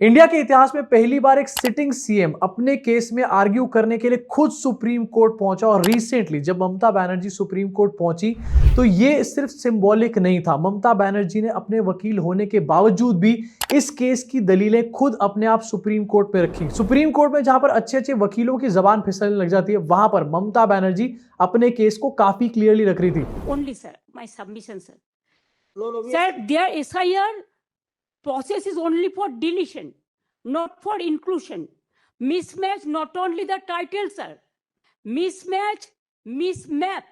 India के इतिहास में पहली बार एक सिटिंग सीएम अपने केस में आर्ग्यू करने के लिए खुद सुप्रीम कोर्ट पहुंचा। और रिसेंटली जब ममता बनर्जी सुप्रीम कोर्ट पहुंची तो ये सिर्फ सिंबॉलिक नहीं था। ममता बनर्जी ने अपने वकील होने के बावजूद भी इस केस की दलीलें खुद अपने आप सुप्रीम कोर्ट पे रखी। सुप्रीम कोर्ट में जहां पर अच्छे अच्छे वकीलों की जबान फिसलने लग जाती है, वहां पर ममता बनर्जी अपने केस को काफी क्लियरली रख रही थी। Only, sir, my submission, sir. Sir, their SIR process is only for deletion, not for inclusion. Mismatch not only the title, sir. Mismatch, mismap,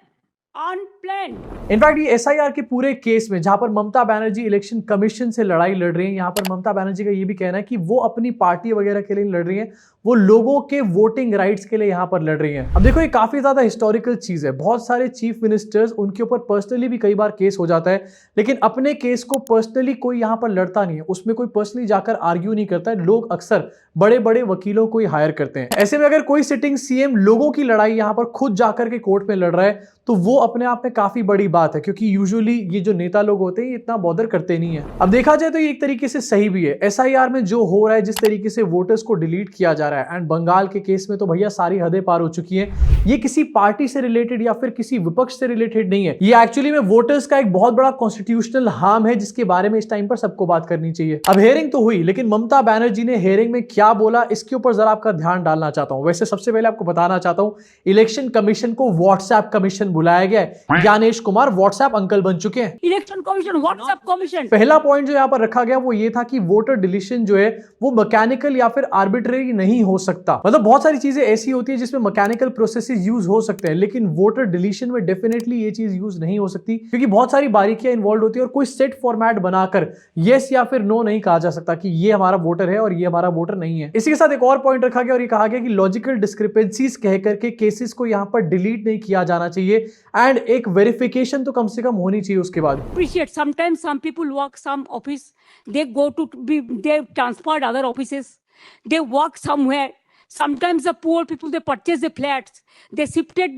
unplanned. In fact ये एसआईआर के पूरे केस में जहां पर ममता बनर्जी इलेक्शन कमीशन से लड़ाई लड़ रही है, यहां पर ममता बनर्जी का ये भी कहना है कि वो अपनी पार्टी वगैरह के लिए लड़ रही है, वो लोगों के वोटिंग राइट्स के लिए यहां पर लड़ रही है। अब देखो, ये काफी ज्यादा हिस्टोरिकल चीज है। बहुत सारे चीफ मिनिस्टर्स, उनके ऊपर पर्सनली भी कई बार केस हो जाता है, लेकिन अपने केस को पर्सनली कोई यहां पर लड़ता नहीं है, उसमें कोई पर्सनली जाकर आर्ग्यू नहीं करता है। लोग अक्सर बड़े बड़े वकीलों को ही हायर करते हैं। ऐसे में अगर कोई सिटिंग सीएम लोगों की लड़ाई यहां पर खुद जाकर के कोर्ट में लड़ रहा है तो वो अपने आप में काफी बड़ी बात है, क्योंकि यूजुअली ये जो नेता लोग होते हैं ये इतना बॉदर करते नहीं है। अब देखा जाए तो ये एक तरीके से सही भी है। एसआईआर में जो हो रहा है, जिस तरीके से वोटर्स को डिलीट किया जा रहा है, एंड बंगाल के केस में तो भैया सारी हदें पार हो चुकी हैं। ये किसी पार्टी से रिलेटेड या फिर किसी विपक्ष से रिलेटेड नहीं है। ये एक्चुअली में वोटर्स का एक बहुत बड़ा कॉन्स्टिट्यूशनल हार्म है, जिसके बारे में इस टाइम पर सबको बात करनी चाहिए। अब हेयरिंग तो हुई, लेकिन ममता बनर्जी ने हेयरिंग में क्या बोला, इसके ऊपर जरा आपका ध्यान डालना चाहता हूं। वैसे सबसे पहले आपको बताना चाहता हूं, इलेक्शन कमीशन को व्हाट्सएप कमीशन बुलाया गया है। ज्ञानेश कुमार व्हाट्सएप अंकल बन चुके हैं। Election commission, WhatsApp commission. पहला पॉइंट जो यहाँ पर रखा गया वो ये था कि वोटर डिलीशन जो है वो मैकेनिकल या फिर आर्बिट्रेरी नहीं हो सकता। मतलब बहुत सारी चीजें ऐसी होती है जिसमें मैकेनिकल प्रोसेसेस यूज हो सकते हैं, लेकिन वोटर डिलीशन में डेफिनेटली ये चीज यूज नहीं हो सकती, क्योंकि बहुत सारी बारीकियां इन्वॉल्व होती है और कोई सेट फॉर्मेट बनाकर यस या फिर नो नहीं कहा जा सकता कि ये हमारा वोटर है और ये हमारा वोटर नहीं है। इसी के साथ एक और पॉइंट रखा गया और ये कहा गया कि लॉजिकल डिस्क्रिपेंसीज कह करके केसेस को यहाँ पर डिलीट नहीं किया जाना चाहिए, एंड एक वेरिफिकेशन तो कम से कम होनी चाहिए उसके बाद। Appreciate sometimes some people work some office, they go to be, they transferred other offices, they work somewhere. Sometimes the poor people, they purchase the flats, they shifted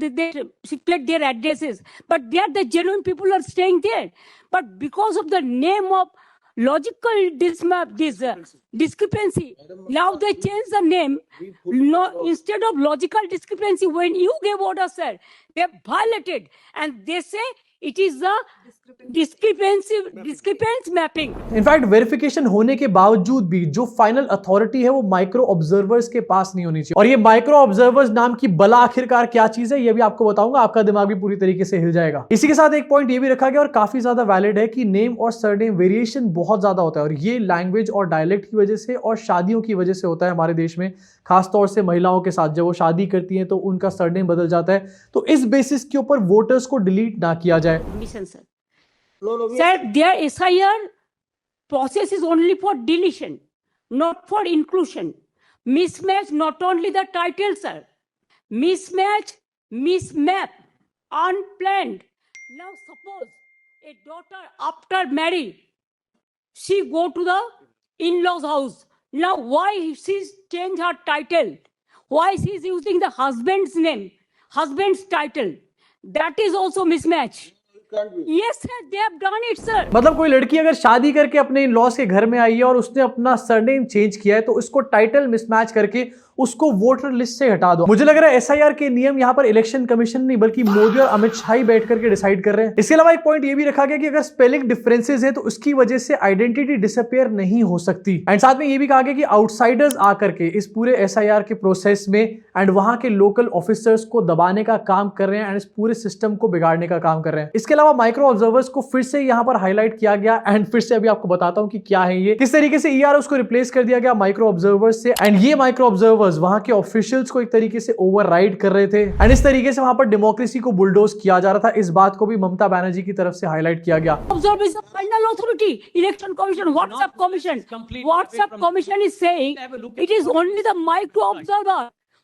their addresses, but they are the genuine people are staying there. But because of the name of logical discrepancy, now they change the name. No, instead of logical discrepancy, when you gave order, sir, they violated, and they say it is the discrepancy mapping. In fact verification होने के बावजूद भी जो final authority है वो micro observers के पास नहीं होनी चाहिए। और ये माइक्रो ऑब्जर्वर्स नाम की बला आखिरकार क्या चीज है, ये भी आपको बताऊंगा, आपका दिमाग भी पूरी तरीके से हिल जाएगा। इसी के साथ एक पॉइंट ये भी रखा गया और काफी ज्यादा वैलिड है कि नेम और सरनेम वेरिएशन बहुत ज्यादा होता है, और ये लैंग्वेज और डायलेक्ट की वजह से और शादियों की वजह से होता है हमारे देश में। खासतौर से महिलाओं के साथ जब वो शादी करती हैं तो उनका सरनेम बदल जाता है, तो इस बेसिस के ऊपर वोटर्स को डिलीट ना किया जाए। Sir, their SIR process is only for deletion, not for inclusion. Mismatch not only the title, sir. Mismatch, mismap, unplanned. Now suppose a daughter after marriage, she go to the in-laws house. Now why she change her title? Why she is using the husband's name, husband's title? That is also mismatch. Yes sir, they have done it sir. मतलब कोई लड़की अगर शादी करके अपने in laws के घर में आई है और उसने अपना सरनेम चेंज किया है, तो उसको टाइटल मिसमैच करके उसको वोटर लिस्ट से हटा दो। मुझे लग रहा है एसआईआर के नियम यहाँ पर इलेक्शन कमीशन नहीं बल्कि मोदी और अमित शाह ही बैठ करके डिसाइड कर रहे हैं। इसके अलावा एक पॉइंट ये भी रखा गया कि अगर स्पेलिंग डिफरेंसेस है तो उसकी वजह से आइडेंटिटी डिसअपियर नहीं हो सकती। एंड साथ में ये भी कहा गया कि आउटसाइडर्स आकर के इस पूरे एसआईआर के प्रोसेस में एंड वहां के लोकल ऑफिसर्स को दबाने का काम कर रहे हैं एंड इस पूरे सिस्टम को बिगाड़ने का काम कर रहे हैं। इसके अलावा माइक्रो ऑब्जर्वर्स को फिर से यहाँ पर हाईलाइट किया गया, एंड फिर से अभी आपको बताता हूँ कि क्या है ये, किस तरीके से ईआरओ को रिप्लेस कर दिया गया माइक्रो ऑब्जर्वर्स से। एंड ये माइक्रो ऑब्जर्वर्स वहां के ऑफिशियल्स को एक तरीके से ओवरराइड कर रहे थे, एंड इस तरीके से वहां पर डेमोक्रेसी को बुलडोज किया जा रहा था। इस बात को भी ममता बनर्जी की तरफ से हाईलाइट किया गया। Observe is the final authority. Election commission, WhatsApp commission. WhatsApp commission is saying it is only the micro observer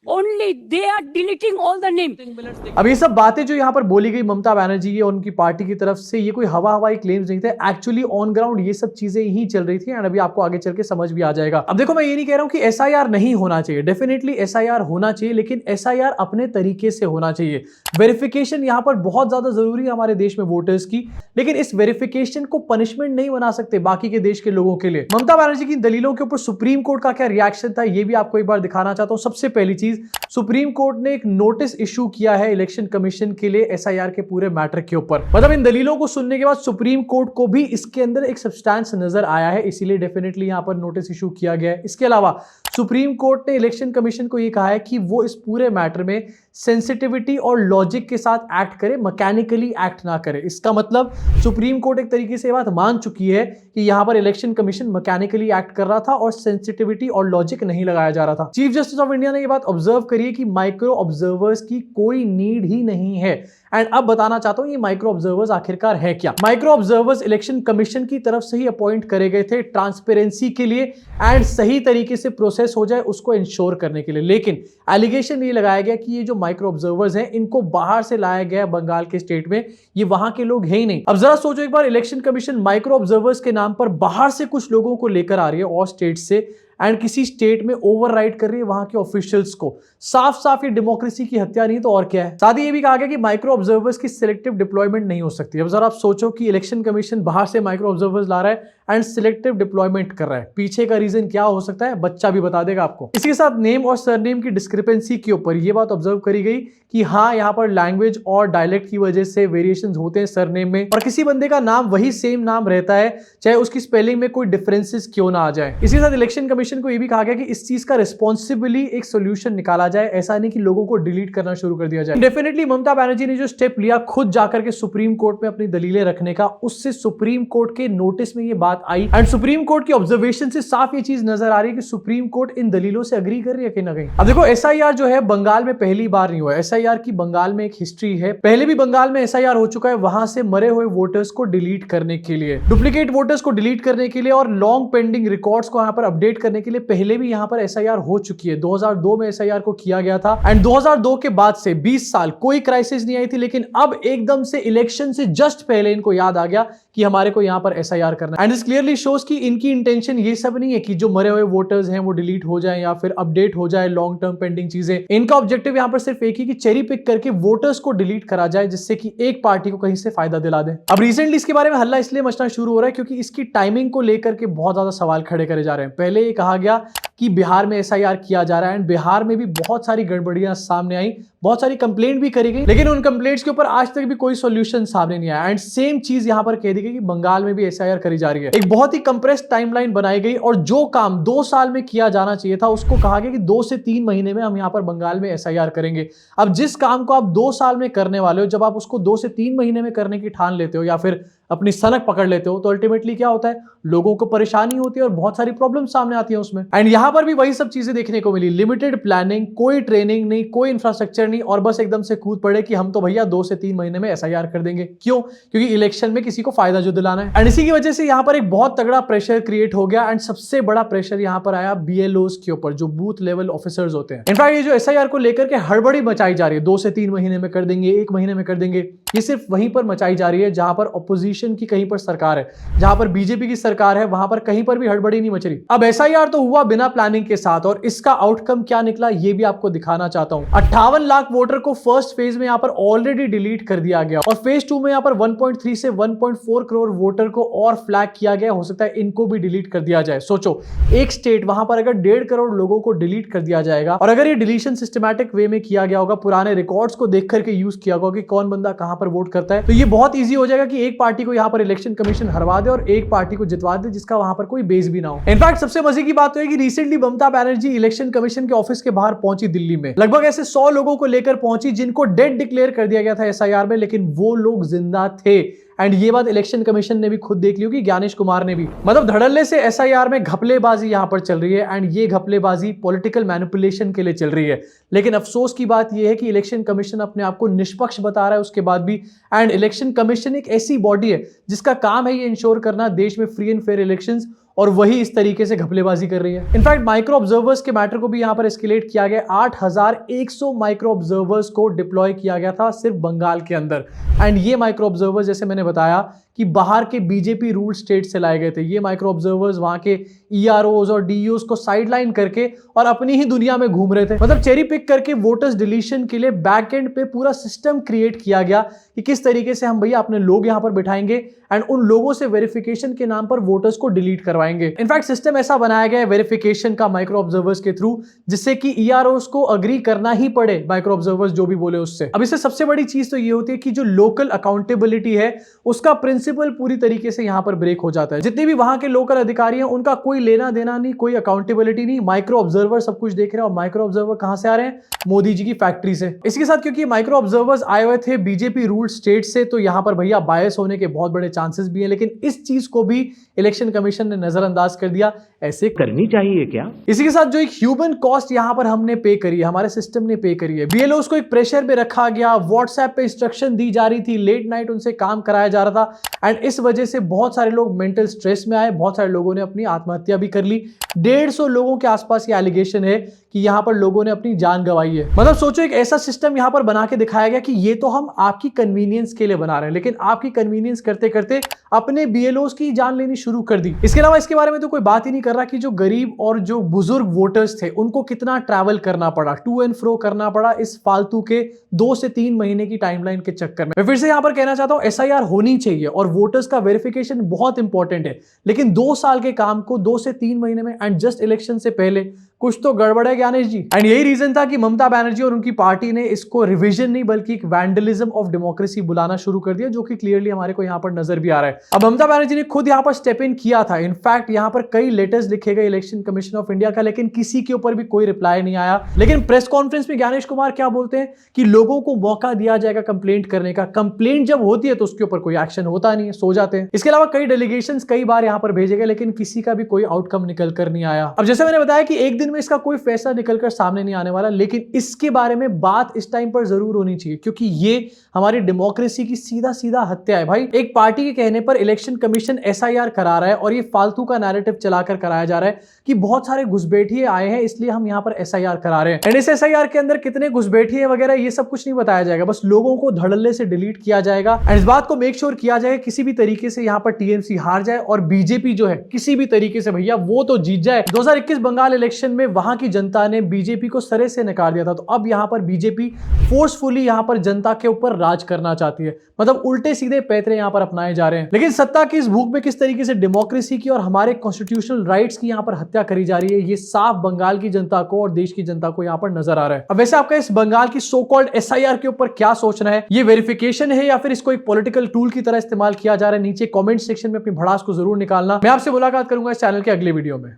only they are deleting all the names. अब ये सब बातें जो यहाँ पर बोली गई ममता बनर्जी की और उनकी पार्टी की तरफ से, ये कोई हवाई क्लेम्स नहीं थे। एक्चुअली ऑन ग्राउंड ये सब चीजें ही चल रही थी एंड अभी आपको आगे चल के समझ भी आ जाएगा। अब देखो, मैं ये नहीं कह रहा हूं कि एसआईआर नहीं होना चाहिए, डेफिनेटली एसआईआर होना चाहिए, लेकिन एसआईआर अपने तरीके से होना चाहिए। वेरिफिकेशन यहाँ पर बहुत ज्यादा जरूरी है हमारे देश में वोटर्स की, लेकिन इस वेरिफिकेशन को पनिशमेंट नहीं बना सकते बाकी के देश के लोगों के लिए। ममता बनर्जी की दलीलों के ऊपर सुप्रीम कोर्ट का क्या रिएक्शन था, ये भी आपको एक बार दिखाना चाहता हूं। सबसे पहली चीज, सुप्रीम कोर्ट ने एक नोटिस इशू किया है इलेक्शन कमीशन के लिए एसआईआर के पूरे मैटर के ऊपर। मतलब इन दलीलों को सुनने के बाद सुप्रीम कोर्ट को भी इसके अंदर एक सब्सटेंस नजर आया है, इसीलिए डेफिनेटली यहां पर नोटिस इशू किया गया है। इसके अलावा सुप्रीम कोर्ट ने इलेक्शन कमीशन को यह कहा है कि वो इस पूरे मैटर में सेंसिटिविटी और लॉजिक के साथ एक्ट करे, मैकेनिकली एक्ट ना करे। इसका मतलब सुप्रीम कोर्ट एक तरीके से बात मान चुकी है कि यहां पर इलेक्शन कमीशन मैकेनिकली एक्ट कर रहा था और सेंसिटिविटी और लॉजिक नहीं लगाया जा रहा था। चीफ जस्टिस ऑफ इंडिया ने यह बात ऑब्जर्व करी है कि माइक्रो ऑब्जर्वर्स की कोई नीड ही नहीं है। एंड अब बताना चाहता हूं ये माइक्रो ऑब्जर्वर्स आखिरकार है क्या। माइक्रो ऑब्जर्वर्स इलेक्शन कमीशन की तरफ से ही अपॉइंट करे गए थे ट्रांसपेरेंसी के लिए एंड सही तरीके से प्रोसेस हो जाए उसको इंश्योर करने के लिए। लेकिन एलिगेशन ये लगाया गया कि ये जो माइक्रो ऑब्जर्वर्स हैं इनको बाहर से लाया गया बंगाल के स्टेट में, ये वहां के लोग हैं ही नहीं। अब जरा सोचो एक बार, इलेक्शन कमीशन माइक्रो ऑब्जर्वर्स के नाम पर बाहर से कुछ लोगों को लेकर आ रही है और स्टेट से एंड किसी स्टेट में ओवरराइड कर रही है वहां के ऑफिशियल्स को। साफ साफ ये डेमोक्रेसी की हत्या नहीं तो और क्या है। साथ ही ये भी कहा गया कि माइक्रो ऑब्जर्वर्स की सिलेक्टिव डिप्लॉयमेंट नहीं हो सकती। अब जरा आप सोचो कि इलेक्शन कमीशन बाहर से माइक्रो ऑब्जर्वर्स ला रहा है एंड सिलेक्टिव डिप्लॉयमेंट कर रहा है, पीछे का रीजन क्या हो सकता है बच्चा भी बता देगा आपको। इसके साथ नेम और सरनेम की डिस्क्रिपेंसी के ऊपर ये बात ऑब्जर्व करी गई कि हाँ, यहाँ पर लैंग्वेज और डायलेक्ट की वजह से वेरिएशंस होते हैं सरनेम में, और किसी बंदे का नाम वही सेम नाम रहता है चाहे उसकी स्पेलिंग में कोई डिफरेंसेस क्यों ना आ जाए। इसी साथ इलेक्शन कमीशन को यह भी कहा गया कि इस चीज का रिस्पॉन्सिबली एक सोल्यूशन निकाला जाए, ऐसा नहीं कि लोगों को डिलीट करना शुरू कर दिया जाए। डेफिनेटली ममता बनर्जी ने जो स्टेप लिया खुद जाकर के सुप्रीम कोर्ट में अपनी दलीलें रखने का, उससे सुप्रीम कोर्ट के नोटिस में ये बात आई एंड सुप्रीम कोर्ट की ऑब्जर्वेशन से साफ ये चीज नजर आ रही है कि सुप्रीम कोर्ट इन दलीलों से अग्री कर रही है कहीं ना कहीं। अब देखो, एसआईआर जो है बंगाल में पहली बार नहीं हुआ। एसआईआर की बंगाल में एक हिस्ट्री है, पहले भी बंगाल में एसआईआर हो चुका है, वहां से मरे हुए वोटर्स को डिलीट करने के लिए, डुप्लीकेट वोटर्स को डिलीट करने के लिए और लॉन्ग पेंडिंग रिकॉर्ड्स को यहां पर अपडेट करने के लिए पहले भी यहां पर एसआईआर हो चुकी है। 2002 में एसआईआर को किया गया था एंड 2002 के बाद से 20 साल कोई क्राइसिस नहीं आई थी, लेकिन अब एकदम से इलेक्शन से जस्ट पहले इनको याद आ गया कि हमारे को यहां पर एसआईआर करना है। एंड दिस क्लियरली शोज कि इनकी इंटेंशन ये सब नहीं है कि जो मरे हुए वोटर्स हैं वो डिलीट हो जाएं या फिर अपडेट हो जाए लॉन्ग टर्म पेंडिंग चीजें। इनका ऑब्जेक्टिव यहां पर सिर्फ एक ही कि चेरी पिक करके वोटर्स को डिलीट करा जाए, जिससे कि एक पार्टी को कहीं से फायदा दिला दे। अब रिसेंटली इसके बारे में हल्ला इसलिए मचना शुरू हो रहा है क्योंकि इसकी टाइमिंग को लेकर के बहुत ज्यादा सवाल खड़े करे जा रहे हैं। पहले ये कहा गया कि बिहार में एसआईआर किया जा रहा है एंड बिहार में भी बहुत सारी गड़बड़ियां सामने आई, बहुत सारी कंप्लेंट भी करी गई, लेकिन उन कंप्लेंट्स के ऊपर आज तक भी कोई सॉल्यूशन सामने नहीं आया। एंड सेम चीज यहां पर कह दी गई कि बंगाल में भी एसआईआर करी जा रही है। एक बहुत ही कंप्रेस्ड टाइमलाइन बनाई गई और जो काम 2 साल में किया जाना चाहिए था उसको कहा गया कि 2 से 3 महीने में हम यहां पर बंगाल में एसआईआर करेंगे। अब जिस काम को आप 2 साल में करने वाले हो, जब आप उसको 2 से 3 महीने में करने की ठान लेते हो या फिर अपनी सनक पकड़ लेते हो, तो अल्टीमेटली क्या होता है, लोगों को परेशानी होती है और बहुत सारी प्रॉब्लम सामने आती है उसमें। एंड यहां पर भी वही सब चीजें देखने को मिली, लिमिटेड प्लानिंग, कोई ट्रेनिंग नहीं, कोई इंफ्रास्ट्रक्चर नहीं, और बस एकदम से कूद पड़े कि हम तो भैया 2 से 3 महीने में एसआईआर कर देंगे। क्यों? क्योंकि इलेक्शन में किसी को फायदा जो दिलाना है। एंड इसी की वजह से यहां पर एक बहुत तगड़ा प्रेशर क्रिएट हो गया एंड सबसे बड़ा प्रेशर यहां पर आया बीएलओस के ऊपर, जो बूथ लेवल ऑफिसर्स होते हैं। इनफैक्ट ये जो एसआईआर को लेकर के हड़बड़ी मचाई जा रही है, 2 से 3 महीने में कर देंगे, 1 महीने में कर देंगे, ये सिर्फ वहीं पर मचाई जा रही है जहां पर ऑपोजिशन की कहीं पर सरकार है, जहां पर बीजेपी की सरकार है, वहां पर कहीं पर भी हड़बड़ी नहीं मच रही। अब एसआईआर तो हुआ बिना प्लानिंग के साथ, और इसका आउटकम क्या निकला ये भी आपको दिखाना चाहता हूं। 58 लाख वोटर को फर्स्ट फेज में यहां पर ऑलरेडी डिलीट कर दिया गया और फेज 2 में यहां पर 1.3 से 1.4 करोड़ वोटर को और फ्लैग किया गया। हो सकता है इनको भी डिलीट कर दिया जाए। सोचो, एक स्टेट वहां पर अगर 1.5 करोड़ लोगों को डिलीट कर दिया जाएगा, और अगर ये डिलीशन सिस्टमैटिक वे में किया गया होगा, पुराने रिकॉर्ड्स को देख करके यूज किया होगा कि कौन बंदा कहां पर वोट करता है, तो ये बहुत ईजी हो जाएगा कि एक पार्टी को यहां पर इलेक्शन कमीशन हरवा दे और एक पार्टी को जितवा दे जिसका वहां पर कोई बेस भी ना हो। इनफैक्ट सबसे मजे की बात तो है कि recently Mamata Banerjee election commission के ऑफिस के बाहर पहुंची दिल्ली में, लगभग ऐसे 100 लोगों को लेकर पहुंची जिनको डेड डिक्लेयर कर दिया गया था एसआईआर में, लेकिन वो लोग जिंदा थे। एंड ये बात इलेक्शन कमीशन ने भी खुद देख ली होगी, ज्ञानेश कुमार ने भी। मतलब धड़ल्ले से एसआईआर में घपलेबाजी यहां पर चल रही है एंड ये घपलेबाजी पॉलिटिकल मैनिपुलेशन के लिए चल रही है। लेकिन अफसोस की बात यह है कि इलेक्शन कमीशन अपने आप को निष्पक्ष बता रहा है उसके बाद भी। एंड इलेक्शन कमीशन एक ऐसी बॉडी है जिसका काम है ये इंश्योर करना देश में फ्री एंड फेयर इलेक्शंस, और वही इस तरीके से घपलेबाजी कर रही है। इनफैक्ट माइक्रो ऑब्जर्वर्स के मैटर को भी यहां पर एस्केलेट किया गया। 8100 माइक्रो ऑब्जर्वर्स को डिप्लॉय किया गया था सिर्फ बंगाल के अंदर। एंड ये माइक्रो ऑब्जर्वर्स, जैसे मैंने बताया कि बाहर के बीजेपी रूल स्टेट से लाए गए थे। ये माइक्रो ऑब्जर्वर्स वहां के ईआरओज और डीईओज को साइडलाइन करके और अपनी ही दुनिया में घूम रहे थे। मतलब चेरी पिक करके वोटर्स डिलीशन के लिए बैक एंड पे पूरा सिस्टम क्रिएट किया गया कि किस तरीके से हम भैया अपने लोग यहां पर बिठाएंगे एंड उन लोगों से वेरिफिकेशन के नाम पर वोटर्स को डिलीट करवाएंगे। इनफैक्ट सिस्टम ऐसा बनाया गया है वेरिफिकेशन का माइक्रो ऑब्जर्वर्स के थ्रू, जिससे कि ईआरओज को अग्री करना ही पड़े माइक्रो ऑब्जर्वर्स जो भी बोले उससे। अब इससे सबसे बड़ी चीज तो ये होती है कि जो लोकल अकाउंटेबिलिटी है उसका प्रिंसिपल पूरी तरीके से यहां पर ब्रेक हो जाता है। जितने भी वहां के लोकल अधिकारी हैं उनका कोई लेना देना नहीं, कोई अकाउंटेबिलिटी नहीं। माइक्रो ऑब्जर्वर सब कुछ देख रहे हैं और माइक्रो ऑब्जर्वर कहां से आ रहे हैं? मोदी जी की फैक्ट्री से। इसके साथ क्योंकि माइक्रो ऑब्जर्वर्स आए हुए थे बीजेपी रूल स्टेट से, तो यहां पर भैया बायस होने के बहुत बड़े चांसेस भी हैं। लेकिन इस चीज को भी इलेक्शन कमीशन ने नजरअंदाज कर दिया। ऐसे करनी चाहिए क्या? इसी के साथ जो एक ह्यूमन कॉस्ट यहां पर हमने पे करी है, हमारे सिस्टम ने पे करी है। बीएलओस को एक प्रेशर पे रखा गया, व्हाट्सएप पे इंस्ट्रक्शन दी जा रही थी, लेट नाइट उनसे काम कराया जा रहा था एंड इस वजह से बहुत सारे लोग मेंटल स्ट्रेस में आए। बहुत सारे लोगों ने अपनी आत्महत्या भी कर ली। 150 लोगों के आसपास ये एलिगेशन है कि यहां पर लोगों ने अपनी जान गंवाई है। मतलब सोचो एक ऐसा सिस्टम यहां पर बना के दिखाया गया कि ये तो हम आपकी कन्वीनियंस के लिए बना रहे हैं, लेकिन आपकी कन्वीनियंस करते करते अपने बीएलओस की जान लेनी शुरू कर दी। इसके अलावा इसके बारे में तो कोई बात ही नहीं कर रहा कि जो गरीब और जो बुजुर्ग वोटर्स थे उनको कितना ट्रैवल करना पड़ा, टू एंड फ्रो करना पड़ा इस फालतू के 2 से 3 महीने की टाइमलाइन के चक्कर में। मैं फिर से यहां पर कहना चाहता हूं एसआईआर होनी चाहिए और वोटर्स का वेरिफिकेशन बहुत इंपॉर्टेंट है, लेकिन 2 साल के काम को 2 से 3 महीने में एंड जस्ट इलेक्शन से पहले कुछ तो गड़बड़ है ज्ञानेश जी। एंड यही रीजन था कि ममता बनर्जी और उनकी पार्टी ने इसको रिविजन नहीं बल्कि एक वैंडलिज्म ऑफ डेमोक्रेसी बुलाना शुरू कर दिया, जो कि क्लियरली हमारे को यहां पर नजर भी आ रहा है। अब ममता बनर्जी ने खुद यहां पर स्टेप इन किया था। इनफैक्ट यहां पर कई लेटर्स लिखे गए इलेक्शन कमीशन ऑफ इंडिया का, लेकिन किसी के ऊपर भी कोई रिप्लाई नहीं आया। लेकिन प्रेस कॉन्फ्रेंस में ज्ञानेश कुमार क्या बोलते हैं कि लोगों को मौका दिया जाएगा कंप्लेंट करने का। कंप्लेंट जब होती है तो उसके ऊपर कोई एक्शन होता नहीं है, सो जाते हैं। इसके अलावा कई डेलीगेशंस कई बार यहां पर भेजे गए, लेकिन किसी का भी कोई आउटकम निकल कर नहीं आया। अब जैसे मैंने बताया कि एक दिन में इसका कोई फैसला निकलकर सामने नहीं आने वाला, लेकिन इसके बारे में बात इस टाइम पर जरूर होनी चाहिए, क्योंकि ये हमारी डेमोक्रेसी की सीधा सीधा हत्या है भाई। एक पार्टी के कहने पर इलेक्शन कमीशन एसआईआर करा रहा है और ये फालतू का नैरेटिव चलाकर कराया जा रहा है कि बहुत सारे घुसपैठिए आए हैं इसलिए हम यहां पर एसआईआर करा रहे हैं। एंड इस एसआईआर के अंदर कितने घुसपैठिए वगैरह ये सब कुछ नहीं बताया जाएगा, बस लोगों को धड़ल्ले से डिलीट किया जाएगा। एंड इस बात को मेक श्योर किया जाएगा किसी भी तरीके से यहां पर टीएमसी हार जाए और बीजेपी जो है किसी भी तरीके से भैया वो तो जीत जाए। 2021 बंगाल इलेक्शन में वहां की जनता ने बीजेपी को सरे से नकार दिया था, तो अब यहां पर बीजेपी फोर्सफुली यहां पर जनता के ऊपर राज करना चाहती है। मतलब उल्टे सीधे पैतरे यहां पर अपनाए जा रहे हैं। लेकिन सत्ता की इस भूख में किस तरीके से डेमोक्रेसी की और हमारे कॉन्स्टिट्यूशनल राइट्स की यहां पर हत्या करी जा रही है, ये साफ बंगाल की जनता को और देश की जनता को यहां पर नजर आ रहा है। अब वैसे आपका इस बंगाल की सो कॉल्ड एसआईआर के ऊपर क्या सोचना है? ये वेरिफिकेशन है या फिर इसको एक पॉलिटिकल टूल की तरह इस्तेमाल किया जा रहा है? नीचे कमेंट सेक्शन में अपनी भड़ास को जरूर निकालना। मैं आपसे मुलाकात करूंगा इस चैनल के अगले वीडियो में।